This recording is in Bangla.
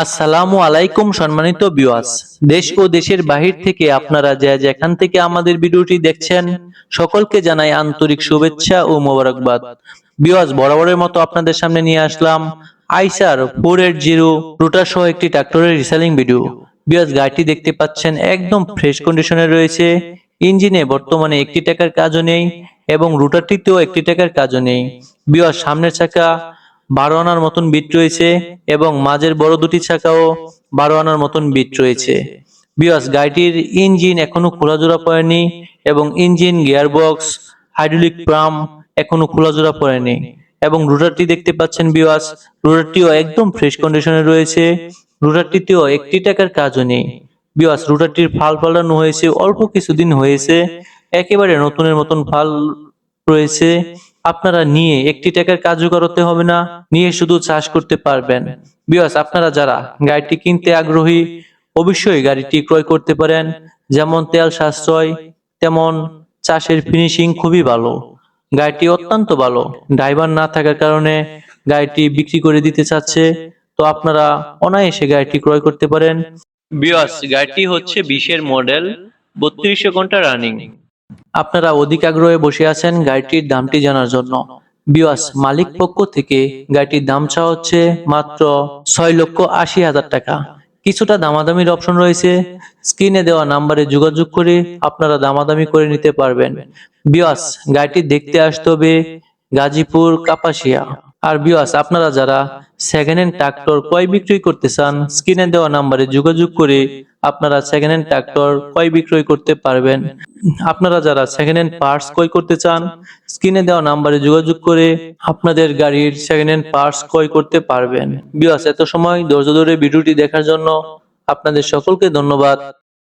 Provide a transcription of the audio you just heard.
আসসালামু আলাইকুম সম্মানিত ভিউয়ার্স। দেশ ও দেশের বাহির থেকে আপনারা যেখান থেকে আমাদের ভিডিওটি দেখছেন সকলকে জানাই আন্তরিক শুভেচ্ছা ও মোবারকবাদ। ভিউয়ার্স, বরাবরের মতো আপনাদের সামনে নিয়ে আসলাম আইসার 480 রুটার সহ একটি ট্রাক্টরের রিসেলিং ভিডিও। ভিউয়ার্স, গাড়িটি দেখতে পাচ্ছেন একদম ফ্রেশ কন্ডিশনে রয়েছে। ইঞ্জিনে বর্তমানে 1 টাকার কাজও নেই এবং রুটারটিতেও 1 টাকার কাজও নেই। ভিউয়ার্স, সামনের চাকা 12 আনার মতন বিট রয়েছে এবং মাঝের বড় দুটি চাকাও 12 আনার মতন বিট রয়েছে। ভিউয়ার্স, গাড়িটির ইঞ্জিন এখনো খোলাজোড়া পড়েনি এবং ইঞ্জিন, গিয়ারবক্স, হাইড্রোলিক পাম্প এখনো খোলাজোড়া পড়েনি এবং রুটারটি দেখতে পাচ্ছেন ভিউয়ার্স, রুটারটিও একদম ফ্রেশ কন্ডিশনে রয়েছে। রুটারটিতেও 1 টাকার কাজও নেই। ভিউয়ার্স, রুটারটির ফাল পাল্টানো হয়েছে, অল্প কিছুদিন হয়েছে, একেবারে নতুনের মতন ফাল রয়েছে। আপনারা নিয়ে 1 টাকার কাজও করতে হবে না, নিয়ে শুধু চাষ করতে পারবেন। ভিউয়ার্স, আপনারা যারা গাড়িটি কিনতে আগ্রহী অবশ্যই গাড়িটি ক্রয় করতে পারেন। যেমন তেল সাশ্রয়, তেমন চাষের ফিনিশিং খুবই ভালো। গাড়িটি অত্যন্ত ভালো। ড্রাইভার না থাকার কারণে গাড়িটি বিক্রি করে দিতে চাচ্ছে, তো আপনারা অনায়াসে গাড়িটি ক্রয় করতে পারেন। ভিউয়ার্স, গাড়িটি হচ্ছে 20-এর মডেল, 3200 ঘন্টা রানিং। আপনারা অধিক আগ্রহে বসে আছেন গাড়িটির দামটি জানার জন্য। ভিউয়ার্স, মালিক পক্ষ থেকে গাড়িটির দাম চাওয়া হচ্ছে মাত্র 6,80,000 টাকা। কিছুটা দামাদামির অপশন রয়েছে, স্ক্রিনে দেওয়া নাম্বারে যোগাযোগ করে আপনারা দামাদামি করে নিতে পারবেন। ভিউয়ার্স, গাড়িটি দেখতে আসতে হবে গাজীপুর কাপাসিয়া। আর ভিউয়ার্স, আপনারা যারা সেকেন্ড হ্যান্ড ট্রাক্টর ক্রয় বিক্রয় করতে চান স্ক্রিনে দেওয়া নাম্বারে যোগাযোগ করে আপনারা সেকেন্ড হ্যান্ড ট্রাক্টর ক্রয় বিক্রয় করতে পারবেন। আপনারা যারা সেকেন্ড হ্যান্ড পার্টস ক্রয় করতে চান স্ক্রিনে দেওয়া নাম্বারে যোগাযোগ করে আপনাদের গাড়ির সেকেন্ড হ্যান্ড পার্টস ক্রয় করতে পারবেন। ভিউয়ার্স, এত সময় ধৈর্য ধরে ভিডিওটি দেখার জন্য আপনাদের সকলকে ধন্যবাদ।